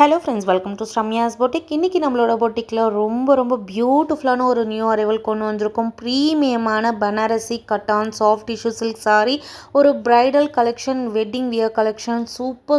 Hello friends, welcome to Ramya's boutique. இன்றைக்கி நம்மளோட பொட்டிக்கில் ரொம்ப பியூட்டிஃபுல்லான ஒரு நியூ அரைவல் கொண்டு வந்திருக்கோம். ப்ரீமியமான Banarasi cotton soft tissue silk sari, ஒரு bridal collection, wedding wear collection,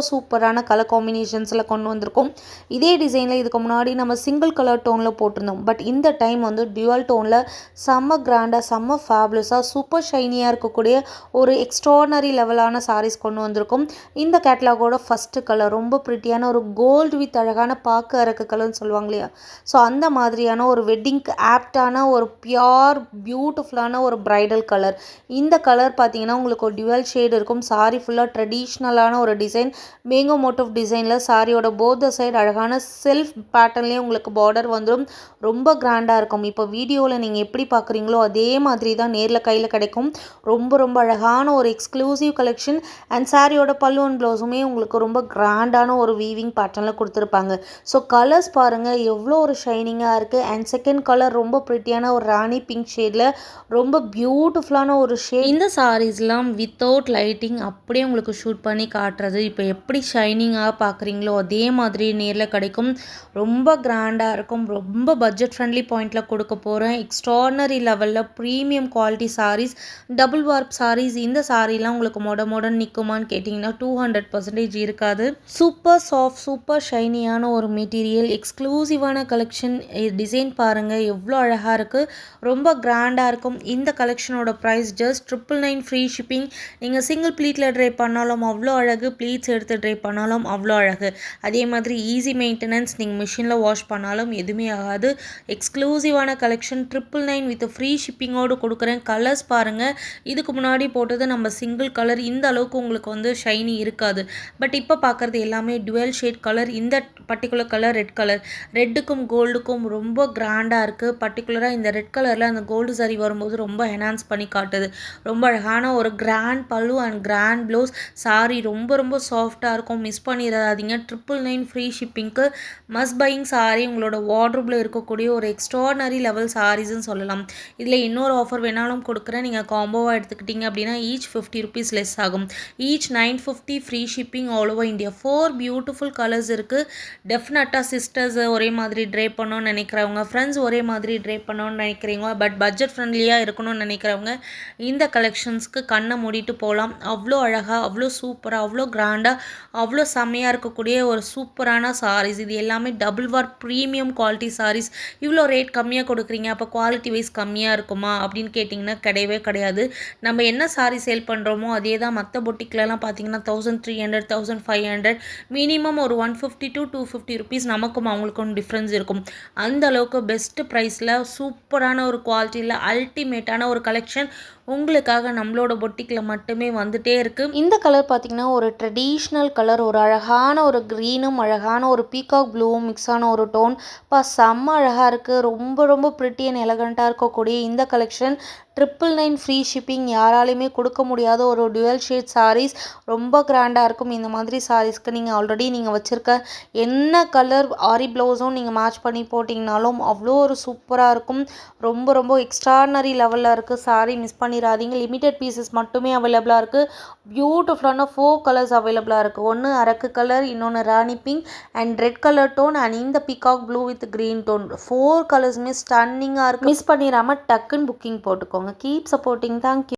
சூப்பரான கலர் காம்பினேஷன்ஸில் கொண்டு வந்திருக்கோம். இதே டிசைனில் இதுக்கு முன்னாடி நம்ம சிங்கிள் கலர் டோனில் போட்டிருந்தோம். பட் இந்த டைம் வந்து டியூவல் டோனில் செம்ம கிராண்டாக, செம்ம ஃபேபுலஸாக, சூப்பர் ஷைனியாக இருக்கக்கூடிய ஒரு எக்ஸ்ட்ரானரி லெவலான சாரீஸ் கொண்டு வந்திருக்கோம். இந்த கேட்லாகோட ஃபஸ்ட்டு கலர் ரொம்ப ப்ரிட்டியான ஒரு கோல்டு வித் அழகான பாக்கு அரக்கு கலர்னு சொல்லுவாங்க இல்லையா, ஸோ அந்த மாதிரியான ஒரு வெட்டிங்க்கு ஆப்டான ஒரு பியோர் பியூட்டிஃபுல்லான ஒரு பிரைடல் கலர். இந்த கலர் பார்த்தீங்கன்னா உங்களுக்கு ஒரு டியூவல் ஷேட் இருக்கும். சாரி ஃபுல்லாக ட்ரெடிஷ்னலான ஒரு டிசைன், மேங்கோ மோட்டிவ் டிசைனில் சாரியோட போத் சைடு அழகான செல்ஃப் பேட்டர்ன்லேயே உங்களுக்கு பார்டர் வந்துடும். ரொம்ப கிராண்டாக இருக்கும். இப்போ வீடியோவில் நீங்கள் எப்படி பார்க்குறீங்களோ அதே மாதிரி தான் நேரில் கையில் கிடைக்கும். ரொம்ப அழகான ஒரு எக்ஸ்க்ளூசிவ் கலெக்ஷன். அண்ட் சாரியோட பல்லு அண்ட் ப்ளவுஸுமே உங்களுக்கு ரொம்ப கிராண்டான ஒரு வீவிங் பேட்டர்னில் கொடுத்துருப்பாங்க. ஸோ கலர்ஸ் பாருங்கள் எவ்வளோ ஒரு ஷைனிங்காக இருக்குது. அண்ட் செகண்ட் கலர் ரொம்ப ப்ரிட்டியான ஒரு ராணி பிங்க் ஷேடில் ரொம்ப பியூட்டிஃபுல்லான ஒரு ஷேட். இந்த சாரீஸ்லாம் வித்தவுட் லைட்டிங் அப்படியே உங்களுக்கு ஷூட் பண்ணி காட்டுறது. இப்போ எப்படி ஷைனிங்காக பார்க்குறீங்களோ அதே மாதிரி நேரில் கிடைக்கும். ரொம்ப கிராண்டாக இருக்கும். ரொம்ப பட்ஜெட் ஃப்ரெண்ட்லி பாயிண்டில் கொடுக்க போகிறேன். எக்ஸ்ட்ரானரி லெவலில் premium quality saris, double warp saris. இந்த சாரீலாம் உங்களுக்கு மொடன் நிற்குமான்னு கேட்டிங்கன்னா 200% இருக்காது. சூப்பர் சாஃப்ட், சூப்பர் ஷைனியான ஒரு மெட்டீரியல், எக்ஸ்க்ளூசிவான கலெக்ஷன். டிசைன் பாருங்கள் எவ்வளோ அழகாக இருக்குது. ரொம்ப கிராண்டாக இருக்கும். இந்த கலெக்ஷனோட ப்ரைஸ் ஜஸ்ட் 999 ஃப்ரீ ஷிப்பிங். நீங்கள் சிங்கிள் ப்ளீட்டில் ட்ரை பண்ணாலும் அவ்வளோ அழகு, ப்ளீட்ஸ் எடுத்து ட்ரை பண்ணாலும் அவ்வளோ அழகு. அதே மாதிரி ஈஸி மெயின்டெனன்ஸ், நீங்கள் மிஷினில் வாஷ் பண்ணாலும் எதுவுமே ஆகாது. எக்ஸ்க்ளூசிவான கலெக்ஷன் 999 வித் ஃப்ரீ ஷிப்பிங்கோடு கொடுக்குறேன். கலர்ஸ் பாருங்கள், இதுக்கு முன்னாடி போட்டது நம்ம சிங்கிள் கலர், இந்த அளவுக்கு உங்களுக்கு வந்து ஷைனி இருக்காது. பட் இப்போ பார்க்குறது எல்லாமே டுவெல் ஷேட் கலர். இந்த பர்டிகுலர் கலர் ரெட் கலர், ரெட்டுக்கும் கோல்டுக்கும் ரொம்ப கிராண்டாக இருக்குது. பர்டிகுலராக இந்த ரெட் கலரில் அந்த கோல்டு சாரி வரும்போது ரொம்ப என்ஹான்ஸ் பண்ணி காட்டுது. ரொம்ப அழகான ஒரு கிராண்ட் பல்லு அண்ட் கிராண்ட் ப்ளவுஸ். சாரி ரொம்ப சாஃப்டாக இருக்கும். மிஸ் பண்ணிடாதீங்க. 999 ஃப்ரீ ஷிப்பிங்க்கு மஸ்ட் பையிங் சாரி. உங்களோட வார்ட்ரோபில் இருக்கக்கூடிய ஒரு எக்ஸ்ட்ரானரி லெவல் சாரீஸ்ன்னு சொல்லலாம். இதில் இன்னொரு ஆஃபர் வேணாலும் கொடுக்குறேன். நீங்கள் காம்போவாக எடுத்துக்கிட்டீங்க அப்படின்னா ஈச் 50 ருபீஸ் லெஸ் ஆகும். Each 950 free shipping all over India. 4 beautiful colours இருக்குது. டெஃபினட்டாக சிஸ்டர்ஸ் ஒரே மாதிரி ட்ரை பண்ணணும்னு நினைக்கிறவங்க, ஃப்ரெண்ட்ஸ் ஒரே மாதிரி ட்ரை பண்ணணும்னு நினைக்கிறீங்க, பட் பட்ஜெட் ஃப்ரெண்ட்லியாக இருக்கணும்னு நினைக்கிறவங்க இந்த கலெக்ஷன்ஸ்க்கு கண்ணை மூடிட்டு போகலாம். அவ்வளோ அழகாக, அவ்வளோ சூப்பராக, அவ்வளோ கிராண்டாக, அவ்வளோ செம்மையாக இருக்கக்கூடிய ஒரு சூப்பரான சாரீஸ். இது எல்லாமே double warp premium quality saris. இவ்வளோ ரேட் கம்மியாக கொடுக்குறீங்க, அப்போ குவாலிட்டி வைஸ் கம்மியாக இருக்குமா அப்படின்னு கேட்டிங்கன்னா கிடையவே கிடையாது. நம்ம என்ன சாரீ சேல் பண்ணுறோமோ அதே தான் மற்ற பொட்டிக்லலாம் பார்த்தீங்கன்னா 1300, 1500, மினிமம் ஒரு 150 to 250 ருபீஸ் நமக்கும் அவங்களுக்கும் டிஃப்ரென்ஸ் இருக்கும். அந்த அளவுக்கு பெஸ்ட் ப்ரைஸில் சூப்பரான ஒரு குவாலிட்டியில் அல்டிமேட்டான ஒரு கலெக்ஷன் உங்களுக்காக நம்மளோட பொட்டிக்கில் மட்டுமே வந்துட்டே இருக்குது. இந்த கலர் பார்த்திங்கன்னா ஒரு ட்ரெடிஷ்னல் கலர், ஒரு அழகான ஒரு க்ரீனும் அழகான ஒரு பீகாக் ப்ளூவும் மிக்ஸ் ஆன ஒரு டோன். செம்ம அழகாக இருக்குது. ரொம்ப ப்ரிட்டி அண்ட் எலகண்ட்டாக இருக்கக்கூடிய இந்த கலெக்ஷன் 999 ஃப்ரீ ஷிப்பிங். யாராலையுமே கொடுக்க முடியாத ஒரு டுவெல் ஷேட் சாரீஸ். ரொம்ப கிராண்டாக இருக்கும். இந்த மாதிரி சாரீஸ்க்கு நீங்கள் ஆல்ரெடி நீங்கள் வச்சுருக்க என்ன கலர் ஆரி ப்ளவுஸும் நீங்கள் மேட்ச் பண்ணி போட்டிங்கனாலும் அவ்வளோ ஒரு சூப்பராக இருக்கும். ரொம்ப எக்ஸ்ட்ரானரி லெவலில் இருக்குது. சாரீ மிஸ் பண்ணிடாதீங்க. லிமிட்டட் பீசஸ் மட்டுமே அவைலபிளாக இருக்குது. பியூட்டிஃபுல்லான 4 கலர்ஸ் அவைலபிளாக இருக்குது. ஒன்று அரக்கு கலர், இன்னொன்று rani pink and red colour tone and இந்த peacock blue with green tone. 4 கலர்ஸுமே ஸ்டன்னிங்காக இருக்குது. மிஸ் பண்ணிடாமல் டக்குன்னு புக்கிங் போட்டுக்கோங்க. Keep supporting. தேங்க்யூ.